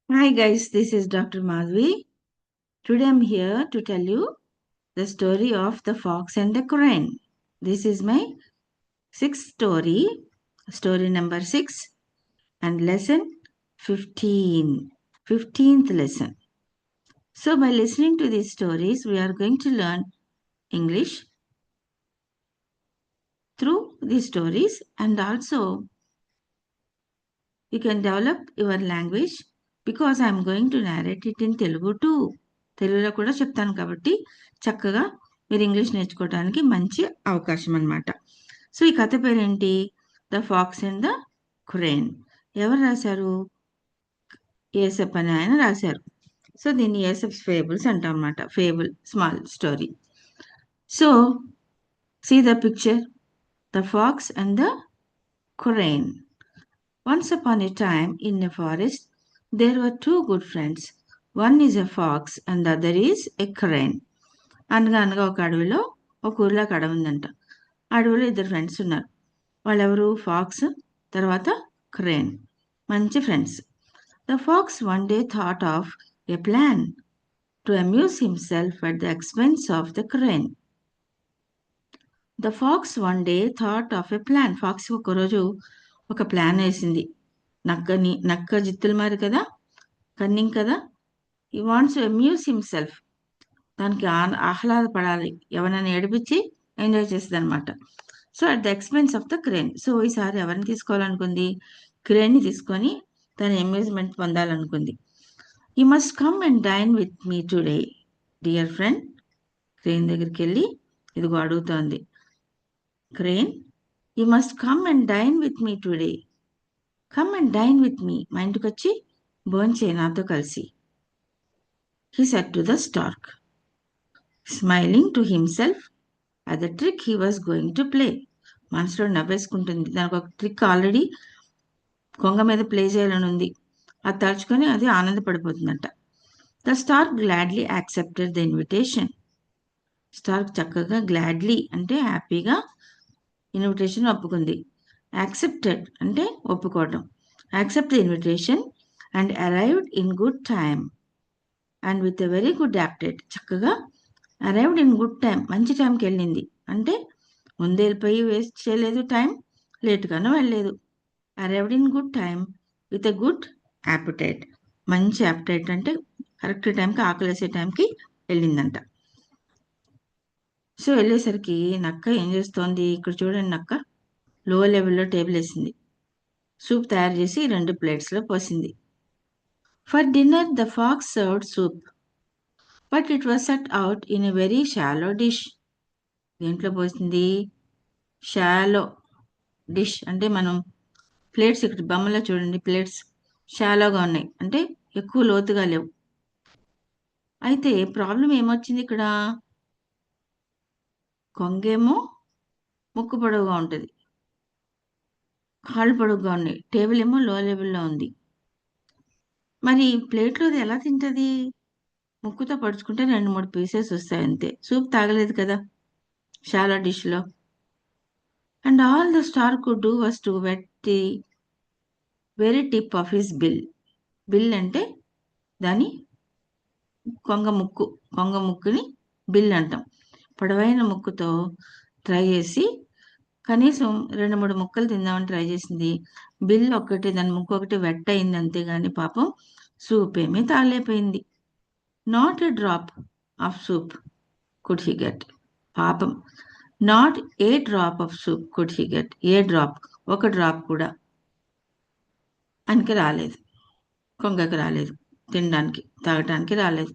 Hi guys, this is Dr. Madhvi. Today I'm here to tell you the story of the fox and the crane. This is my sixth story number 6 and lesson 15. 15th lesson. So by listening to these stories, we are going to learn English through these stories, and also you can develop your language because I'm going to narrate it in Telugu too. తెలుగులో కూడా చెప్తాను కాబట్టి చక్కగా మీరు English నేర్చుకోవడానికి మంచి అవకాశం అన్నమాట. సో ఈ కథ పేరేంటి? The fox and the crane. ఎవరు రాశారు? ఏసప్ అని ఆయన రాశారు. సో దీన్ని ఏసప్స్ ఫేబుల్స్ అంటాం అన్నమాట. Fable small story. So see the picture, the fox and the crane. Once upon a time, in a forest, there were two good friends. One is a fox and the other is a crane. అనగా అనగా ఒక అడవిలో ఒక ఊరిలో ఒక అడవి ఉందంట. అడవిలో ఇద్దరు ఫ్రెండ్స్ ఉన్నారు. వాళ్ళెవరు? ఫాక్స్, తర్వాత క్రేన్. మంచి friends. The fox one day thought of a plan to amuse himself at the expense of the crane. The fox one day thought of a plan. Fox ఒకరోజు ఒక ప్లాన్ వేసింది. నక్క జిత్తులు మారి కదా, కన్నింగ్ కదా. ఈ వాంట్స్ టు అమ్యూజ్ హిమ్సెల్ఫ్. దానికి ఆహ్లాదపడాలి, ఎవరైనా ఏడిపించి ఎంజాయ్ చేస్తుంది అనమాట. So at the expense of the crane. So ఈసారి ఎవరిని తీసుకోవాలనుకుంది? క్రేన్ని తీసుకొని తన అమ్యూజ్మెంట్ పొందాలనుకుంది. You must come and dine with me today dear friend. Crane దగ్గరికి వెళ్ళి ఇదిగో అడుగుతోంది. Crane, you must come and dine with me today. Come and dine with me. మా ఇంటికి వచ్చి భోంచే నాతో కలిసి. He said to the stork, smiling to himself at the trick he was going to play. మనసులో నవ్వేసుకుంటుంది. దానికి ఒక ట్రిక్ ఆల్రెడీ కొంగ మీద ప్లే చేయాలని ఉంది. అది తలుచుకొని అది ఆనందపడిపోతుందంట. The stork gladly accepted the invitation. Stork చక్కగా గ్లాడ్లీ అంటే హ్యాపీగా ఇన్విటేషన్ ఒప్పుకుంది. యాక్సెప్టెడ్ అంటే ఒప్పుకోవటం. Accept the invitation and arrived in good time and with a very good appetite. చక్కగా అరైవ్డ్ ఇన్ గుడ్ టైం, మంచి టైంకి వెళ్ళింది. అంటే ముందు వెళ్ళిపోయి వేస్ట్ చేయలేదు టైం, లేట్గానూ వెళ్ళలేదు. Arrived in good time with a good appetite. మంచి యాపిటైట్ అంటే కరెక్ట్ టైంకి, ఆకలేసే టైంకి వెళ్ళిందంట. సో వెళ్ళేసరికి నక్క ఏం చేస్తోంది? ఇక్కడ చూడండి, నక్క లో లెవెల్లో టేబుల్ వేసింది. సూప్ తయారు చేసి 2 ప్లేట్స్లో పోసింది. For dinner the pox served soup, but it was set out in a very shallow dish. దేంట్లో పోసింది? షాలో డిష్ అంటే మనం ప్లేట్స్, ఇక్కడ బొమ్మలో చూడండి, ప్లేట్స్ షాలోగా ఉన్నాయి, అంటే ఎక్కువ లోతుగా లేవు. అయితే ప్రాబ్లం ఏమొచ్చింది ఇక్కడ? కొంగేమో ముక్కు పొడవుగా ఉంటుంది, కాళ్ళు పొడవుగా ఉన్నాయి, టేబుల్ ఏమో లో లెవెల్లో ఉంది. మరి ప్లేట్లోది ఎలా తింటుంది? ముక్కుతో పడుచుకుంటే 2-3 పీసెస్ వస్తాయి అంతే. సూప్ తాగలేదు కదా షాలో డిష్లో. And all the stork could do was to wet the very tip of his bill. Bill అంటే దాని కొంగ ముక్కుని బిల్ అంటాం. పొడవైన ముక్కుతో ట్రై చేసి కనీసం 2-3 ముక్కలు తిందామని ట్రై చేసింది. బిల్ ఒక్కటి, దాని ముక్కు ఒకటి వెట్ అయింది అంతేగాని పాపం సూప్ ఏమీ తాగలేకపోయింది. Not a drop of soup could he get. పాపం, not a drop of soup could he get. A drop, ఒక డ్రాప్ కూడా ఆయనకి రాలేదు, కొంగకి రాలేదు, తినడానికి తాగటానికి రాలేదు.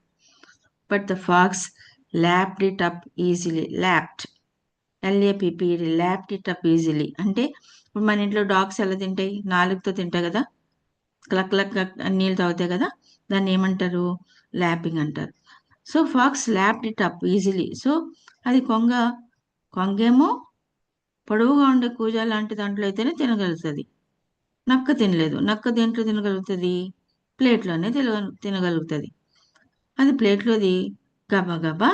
But the fox lapped it up easily. Lapped, LAPPD, lapped it up easily అంటే ఇప్పుడు మన ఇంట్లో డాగ్స్ ఎలా తింటాయి? నాలుగుతో తింటాయి కదా, క్లక్ క్లక్ నీళ్ళు తాగుతాయి కదా, దాన్ని ఏమంటారు? ల్యాపింగ్ అంటారు. So fox lapped it up easily. So అది కొంగేమో పొడవుగా ఉండే కూజ లాంటి దాంట్లో అయితేనే తినగలుగుతుంది. నక్క తినలేదు. నక్క దేంట్లో తినగలుగుతుంది? ప్లేట్లోనే తినగలుగుతుంది. అది ప్లేట్లోది గబగబా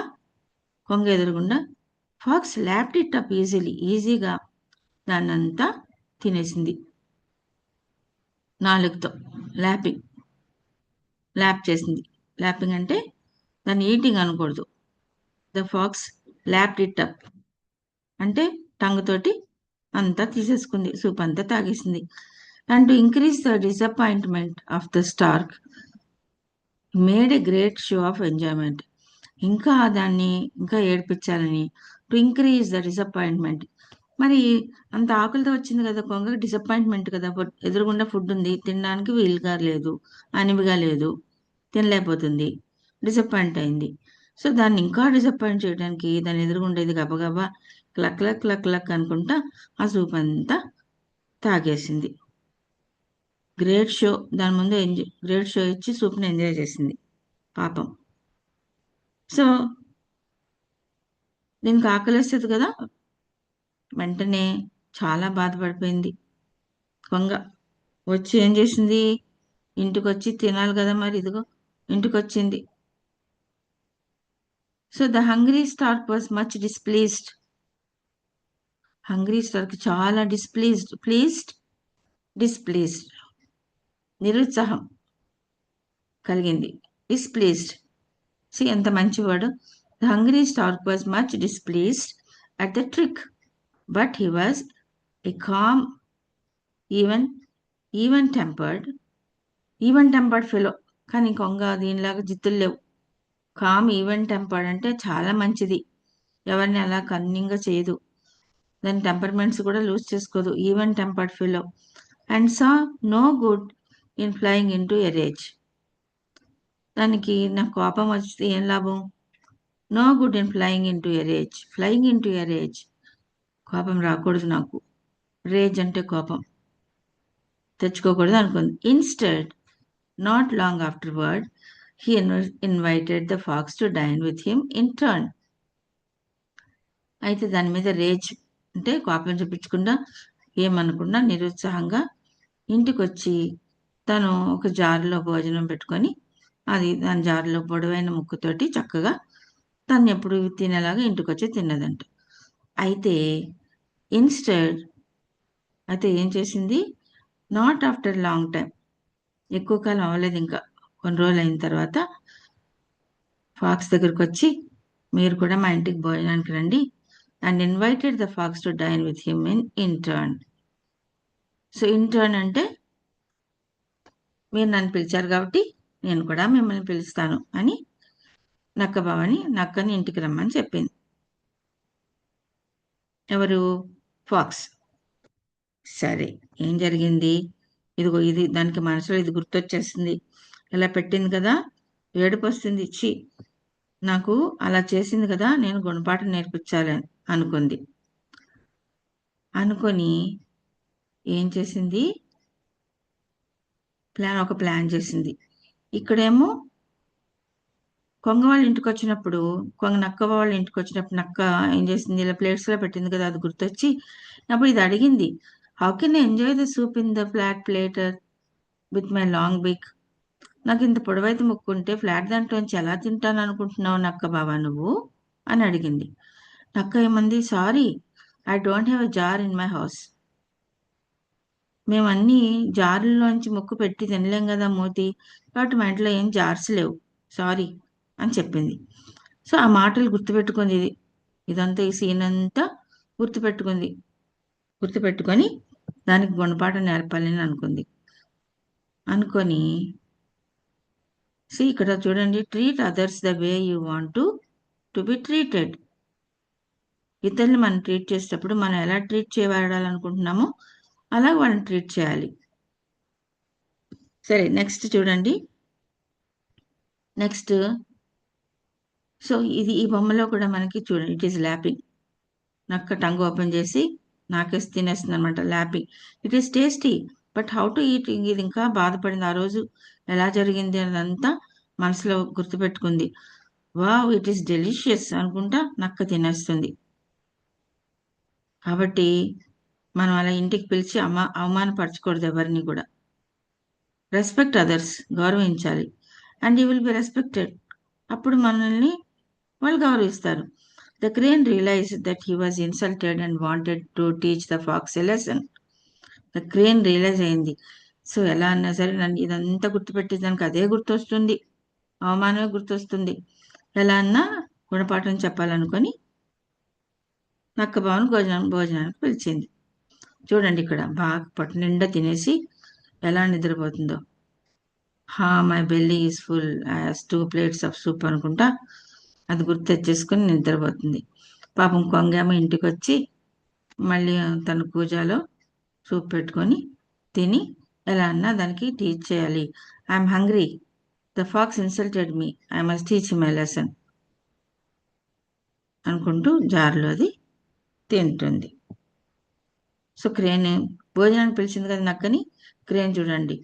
కొంగ ఎదురుగుండా ఫాక్స్ ల్యాప్డ్ ఇట్ అప్ ఈజీగా దాన్నంతా తినేసింది నాలుగుతో. ల్యాపింగ్. ల్యాప్ చేసింది. ల్యాపింగ్ అంటే దాన్ని ఈటింగ్ అనకూడదు. The fox lapped it up అంటే టంగ్ తోటి అంతా తీసేసుకుంది, సూప్ అంతా తాగేసింది. And to increase the disappointment of the stork made a great show of enjoyment. ఇంకా దాన్ని ఇంకా ఏడిపించాలని, టు ఇంక్రీజ్ ద డిసప్పాయింట్మెంట్. మరి అంత ఆకలితో వచ్చింది కదా కొంగ, డిసప్పాయింట్మెంట్ కదా, ఎదురుగుండా ఫుడ్ ఉంది, తినడానికి వీలుగా లేదు, అనివిగా లేదు, తినలేకపోతుంది, డిసప్పాయింట్ అయింది. సో దాన్ని ఇంకా డిసప్పాయింట్ చేయడానికి దాని ఎదురుగుండేది గబగబా క్లక్ క్లక్ క్లక్ క్లక్ అనుకుంటా ఆ సూప్ అంతా తాగేసింది. గ్రేట్ షో, దాని ముందు గ్రేట్ షో ఇచ్చి సూప్ని ఎంజాయ్ చేసింది పాపం. సో దీనికి ఆకలేస్తుంది కదా, వెంటనే చాలా బాధపడిపోయింది కొంగ. వచ్చి ఏం చేసింది, ఇంటికి వచ్చి తినాలి కదా మరి, ఇదిగో ఇంటికి వచ్చింది. So the hungry stork was much displeased. Hungry stork చాలా డిస్ప్లీజ్డ్ నిరుత్సాహం కలిగింది. డిస్ప్లీజ్డ్, సి ఎంత మంచి word. The hungry stork was much displeased at the trick, but he was a calm even tempered fellow. కానీ కొంగ దీనిలాగా జిత్తులు లేవు. కామ్ ఈవెన్ టెంపర్డ్ అంటే చాలా మంచిది, ఎవరిని అలా కన్నింగ్గా చేయదు, దాని టెంపర్మెంట్స్ కూడా లూజ్ చేసుకోదు. Even tempered fellow and saw no good in flying into a rage. దానికి నాకు కోపం వస్తే ఏం లాభం, no good in flying into a rage, కోపం రాకూడదు నాకు, రేజ్ అంటే కోపం తెచ్చుకోకూడదు అనుకుంది. Instead, not long afterward, he invited the fox to dine with him in turn. అయితే దాని మీద రేజ్ అంటే కోపం చూపించకుండా, ఏమనకుండా నిరుత్సాహంగా ఇంటికి వచ్చి తను ఒక జారులో భోజనం పెట్టుకొని, అది దాని జారులో పొడవైన ముక్కుతోటి చక్కగా తను ఎప్పుడు తినేలాగా ఇంటికి వచ్చి తిన్నదంట. అయితే ఇన్స్టెడ్, అయితే ఏం చేసింది, నాట్ ఆఫ్టర్ లాంగ్ టైం, ఎక్కువ కాలం అవ్వలేదు, ఇంకా కొన్ని రోజులు అయిన తర్వాత ఫాక్స్ దగ్గరికి వచ్చి, మీరు కూడా మా ఇంటికి భోజనానికి రండి, and invited the pox to dyne with him in turn. So in turn అంటే మీరు నన్ను పిలిచారు కాబట్టి నేను కూడా మిమ్మల్ని పిలుస్తాను అని నక్కని ఇంటికి రమ్మని చెప్పింది. ఎవరు, ఫాక్స్. సరే, ఏం జరిగింది, ఇదిగో ఇది దానికి మనసులో ఇది గుర్తొచ్చేస్తుంది, ఇలా పెట్టింది కదా, ఏడుపు వస్తుంది, ఛీ నాకు అలా చేసింది కదా, నేను గుణపాఠం నేర్పించాలని అనుకొని ఏం చేసింది, ఒక ప్లాన్ చేసింది. ఇక్కడేమో కొంగ వాళ్ళ ఇంటికి వచ్చినప్పుడు, నక్క వాళ్ళ ఇంటికి వచ్చినప్పుడు నక్క ఏం చేసింది, ఇలా ప్లేట్స్లో పెట్టింది కదా, అది గుర్తొచ్చి అప్పుడు ఇది అడిగింది, how can enjoy the soup in the flat platter with my long beak. నాకు ఇంత పొడవైతే ముక్కుంటే ఫ్లాట్ దాంట్లోంచి ఎలా తింటాను అనుకుంటున్నావు నక్క బావా నువ్వు అని అడిగింది. నక్క ఏమంది, sorry, I don't have a jar in my house. మేము అన్నీ జార్లలోంచి ముక్కు పెట్టి తినలేం కదా మోతి, కాబట్టి మా ఇంట్లో ఏం జార్స్ లేవు, సారీ అని చెప్పింది. సో ఆ మాటలు గుర్తుపెట్టుకుంది, ఇదంతా ఈ సీన్ అంతా గుర్తుపెట్టుకొని దానికి గుణపాఠం నేర్పాలని అనుకొని ఇక్కడ చూడండి, treat others the way you want to be treated. ఇతరులు మనం ట్రీట్ చేసేటప్పుడు మనం ఎలా ట్రీట్ చేయబడాలనుకుంటున్నామో అలా వాళ్ళని ట్రీట్ చేయాలి. సరే, నెక్స్ట్ చూడండి. నెక్స్ట్, సో ఈ బొమ్మలో కూడా మనకి చూడండి, ఇట్ ఈస్ ల్యాపింగ్. నక్క టంగ్ ఓపెన్ చేసి నాకేసి తినేస్తుంది అనమాట, lapping. It is tasty but how to eat. ఇది ఇంకా బాధపడింది, ఆ రోజు ఎలా జరిగింది అదంతా మనసులో గుర్తుపెట్టుకుంది. వావ్, ఇట్ ఈస్ డెలిషియస్ అనుకుంటా నక్క తినేస్తుంది. కాబట్టి మనం అలా ఇంటికి పిలిచి అవమానపరచకూడదు ఎవరిని కూడా. రెస్పెక్ట్ అదర్స్, గౌరవించాలి. And you will be respected, అప్పుడు మనల్ని వాళ్ళు గౌరవిస్తారు. The crane realised that he was insulted and wanted to teach the fox a lesson. The crane realise అయింది, సో ఎలా అన్నా సరే నన్ను ఇదంతా గుర్తుపెట్టేదానికి అదే గుర్తొస్తుంది, అవమానమే గుర్తొస్తుంది. ఎలా అన్నా గుణపాఠం చెప్పాలనుకొని నక్క బావను భోజనానికి పిలిచింది. చూడండి ఇక్కడ బాగా పొట్ట నిండా తినేసి ఎలా నిద్రపోతుందో. My belly is full, as 2 plates of soup అనుకుంటా అది గుర్తు తెచ్చేసుకొని నిద్రపోతుంది. పాపం కొంగేమో ఇంటికొచ్చి మళ్ళీ తన కూజాలో సూప్ పెట్టుకొని తిని ఎలా అన్నా దానికి టీచ్ చేయాలి. I'm hungry, the pox insulted me, I must teach him a lesson అనుకుంటూ జార్లో అది తింటుంది. సో క్రేన్ భోజనానికి పిలిచింది కదా నక్కని. క్రేన్ చూడండి,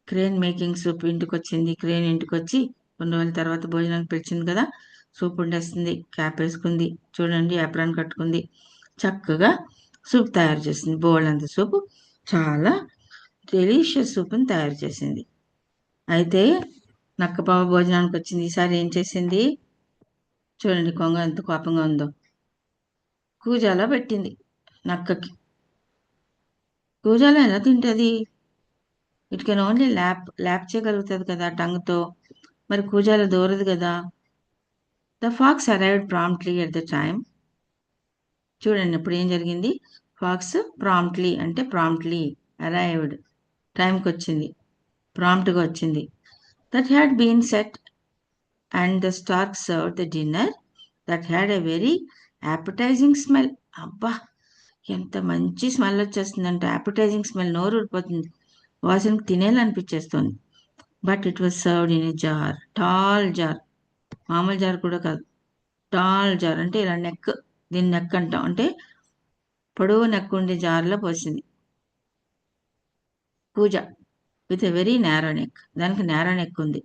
క్రేన్ మేకింగ్ సూప్ ఇంటికి వచ్చింది. క్రేన్ ఇంటికి వచ్చి కొన్ని రోజుల తర్వాత భోజనానికి పిలిచింది కదా, సూప్ వండేస్తుంది, క్యాప్ వేసుకుంది, చూడండి అప్రాన్ కట్టుకుంది, చక్కగా సూప్ తయారు చేసింది. బోల్డంత సూపు, చాలా డెలీషియస్ సూప్ని తయారు చేసింది. అయితే నక్కపావ భోజనానికి వచ్చింది. ఈసారి ఏం చేసింది చూడండి, కొంగ ఎంత కోపంగా ఉందో. కూజాలో పెట్టింది నక్కకి. కూజాలో ఎలా తింటుంది? ఇట్ కెన్ ఓన్లీ ల్యాప్ చేయగలుగుతుంది కదా టంగ్తో, మరి కూజాలో దూరదు కదా. The fox arrived promptly at the time. చూడండి ఇప్పుడు ఏం జరిగింది. ఫాక్స్ ప్రాంప్ట్లీ అంటే ప్రాంప్ట్లీ అరైవ్డ్, టైంకి వచ్చింది, ప్రాంప్ట్గా వచ్చింది. That had been set and the stork serve the dinner that had a very appetising smell. అబ్బా, ఎంత మంచి స్మెల్ వచ్చేస్తుందంటే, యాపటైజింగ్ స్మెల్, నోరు ఊరిపోతుంది, వాసనకి తినేయాలనిపించేస్తుంది. But it was served in a jar, tall jar, మామూలు జార్ కూడా కాదు, టాల్ జార్ అంటే ఇలా నెక్, దీన్ని నెక్ అంటాం, అంటే పొడవు నెక్ ఉండే జార్లో పోసింది. పూజ with a very narrow neck, దానికి నేరో నెక్ ఉంది,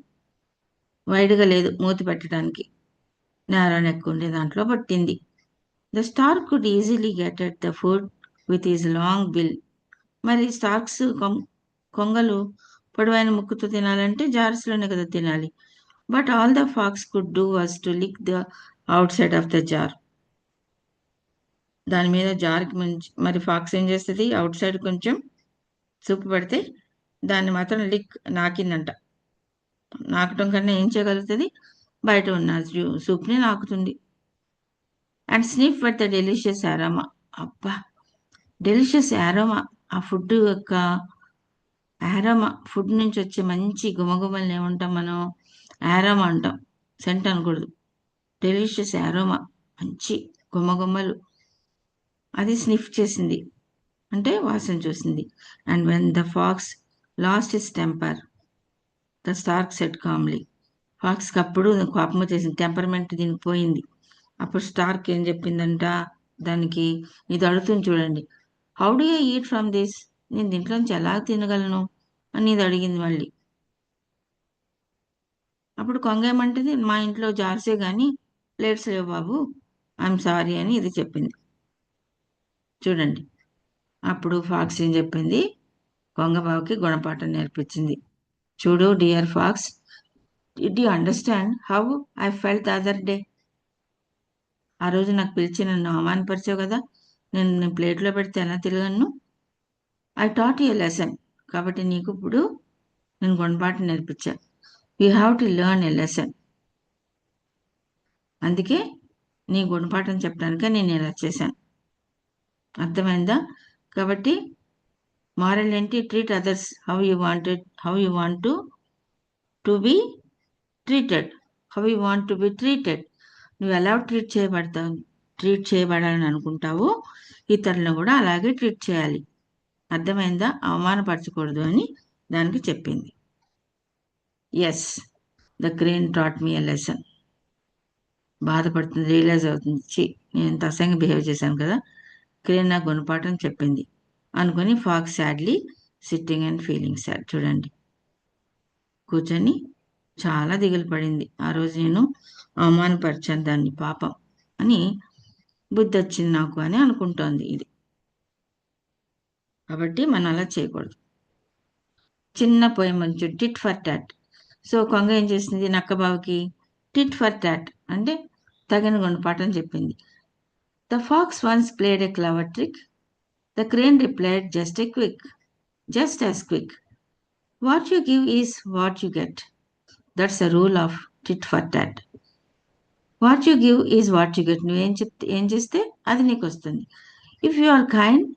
వైడ్గా లేదు మూతి పెట్టడానికి, నేరో నెక్ ఉండే దాంట్లో పట్టింది. The stork could easily get at the food with its long bill. మరి స్టార్క్స్ కొంగలు పొడవైన ముక్కుతో తినాలంటే జార్స్లోనే కదా తినాలి. But all the fox could do was to lick the outside of the jar. దాని మీద జార్కి మరి ఫాక్స్ ఏం చేస్తుంది, అవుట్ సైడ్ కొంచెం సూప్ పడితే దాన్ని మాత్రం నాకిందంట. నాకటం కన్నా ఏం చేయగలుగుతుంది, బయట ఉన్న సూప్ని నాకుతుంది. And sniff but the delicious aroma. అబ్బా, డెలిషియస్ అరోమా, ఆ ఫుడ్ యొక్క అరోమా, ఫుడ్ నుంచి వచ్చే మంచి గుమగుమల్ని ఏమంటాం మనం, అరోమా అంటాం, సెంట్ అనకూడదు. డెలిషియస్ అరోమా, మంచి గుమగుమలు, అది స్నిఫ్ చేసింది అంటే వాసన చూసింది. And when the fox lost his temper the stork said calmly. ఫాక్స్కి అప్పుడు కోపం వచ్చేసింది, టెంపర్మెంట్ దీనికి పోయింది. అప్పుడు స్టార్క్ ఏం చెప్పిందంట దానికి, ఇది అడుగుతుంది చూడండి, how do you eat from this, నేను దీంట్లోంచి ఎలా తినగలను అని ఇది అడిగింది మళ్ళీ. అప్పుడు కొంగ ఏమంటుంది, మా ఇంట్లో జార్సే కానీ ప్లేట్స్ లేవు బాబు, ఐఎమ్ సారీ అని ఇది చెప్పింది. చూడండి అప్పుడు ఫాక్స్ ఏం చెప్పింది, కొంగ బాబుకి గుణపాఠం నేర్పించింది. చూడు dear fox, did you understand how I felt the other day. ఆ రోజు నాకు పిలిచి నన్ను అవమానపరిచావు కదా, నేను ప్లేట్లో పెడితే ఎలా తిరగలను. ఐ టాట్ యూ లెసన్, కాబట్టి నీకు ఇప్పుడు నేను గుణపాఠం నేర్పించా. You have to learn a lesson, అందుకే నీ గుణపాఠం చెప్పడానికే నేను ఇలా చేశాను, అర్థమైందా. కాబట్టి మారల్ ఏంటి, treat others how you want to be treated, how you want to be treated. నువ్వు ఎలా ట్రీట్ చేయబడాలని అనుకుంటావో ఇతరులను కూడా అలాగే ట్రీట్ చేయాలి, అర్థమైందా, అవమానపరచకూడదు అని దానికి చెప్పింది. Yes, the crane taught me a lesson. బాధపడుతుంది, రియలైజ్ అవుతుంది, నేను ఇంత అసహ్యంగా బిహేవ్ చేశాను కదా, క్రేన్ నాకు గుణపాఠం చెప్పింది అనుకుని fox sadly sitting and feeling sad. చూడండి కూర్చొని చాలా దిగులు పడింది, ఆ రోజు నేను అవమానపరిచాను దాన్ని పాపం అని బుద్ధి వచ్చింది నాకు అని అనుకుంటోంది ఇది. కాబట్టి మనం అలా చేయకూడదు. చిన్న పోయం మంచి టిట్ ఫర్ టాట్. సో కొంగ ఏం చేసింది నక్కబావుకి, టిట్ ఫర్ టాట్ అంటే తగిన గుణపాఠం చెప్పింది. The pox once played a clever trick, the crane replied just as quick. What you give is what you get. That's the rule of tit for tat. What you give is what you get. ఏం చేస్తే అది నీకు వస్తుంది. If you are kind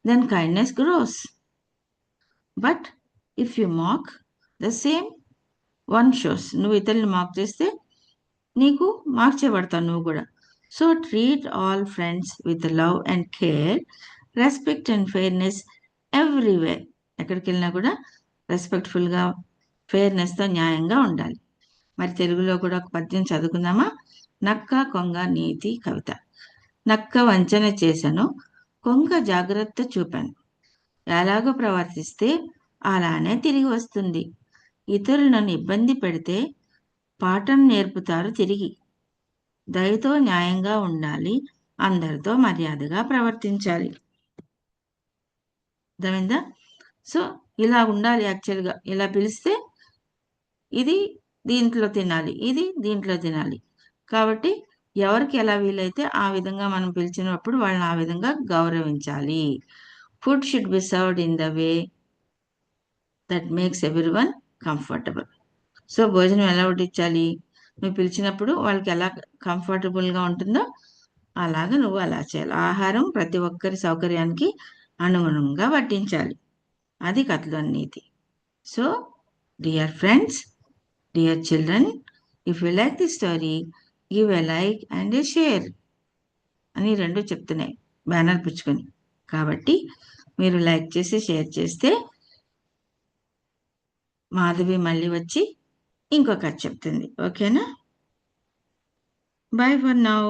then kindness gross. But if you mock the same one shows. నువ్వు ఇతరులను మాక్ చేస్తే నీకు mark చేయబడతావు నువ్వు కూడా. So treat all friends with love and care, respect and fairness everywhere. ఎక్కడికి వెళ్ళినా కూడా రెస్పెక్ట్ఫుల్గా, ఫెయిర్నెస్తో, న్యాయంగా ఉండాలి. మరి తెలుగులో కూడా ఒక పద్యం చదువుకుందామా? నక్క కొంగ నీతి కవిత. నక్క వంచన చేశాను, కొంగ జాగ్రత్త చూపాను. ఎలాగో ప్రవర్తిస్తే అలానే తిరిగి వస్తుంది. ఇతరులను ఇబ్బంది పెడితే పాఠం నేర్పుతారు తిరిగి. దయతో న్యాయంగా ఉండాలి, అందరితో మర్యాదగా ప్రవర్తించాలి. అర్థమైందా? సో ఇలా ఉండాలి. యాక్చువల్గా ఇలా పిలిస్తే ఇది దీంట్లో తినాలి, ఇది దీంట్లో తినాలి. కాబట్టి ఎవరికి ఎలా వీలైతే ఆ విధంగా మనం పిలిచినప్పుడు వాళ్ళని ఆ విధంగా గౌరవించాలి. Food should be served in the way that makes every one comfortable. So భోజనం ఎలా వడ్డించాలి? నువ్వు పిలిచినప్పుడు వాళ్ళకి ఎలా కంఫర్టబుల్గా ఉంటుందో అలాగా నువ్వు అలా చేయాలి. ఆహారం ప్రతి ఒక్కరి సౌకర్యానికి అనుగుణంగా వడ్డించాలి. అది కథలోని నీతి. So dear friends, dear children, if you like the story, give a like and A share అని రెండు చెప్తున్నాయి బ్యానర్ పుచ్చుకొని. కాబట్టి మీరు లైక్ చేసి షేర్ చేస్తే మాధవి మళ్ళీ వచ్చి ఇంకో కథ చెప్తుంది. ఓకేనా? By for now.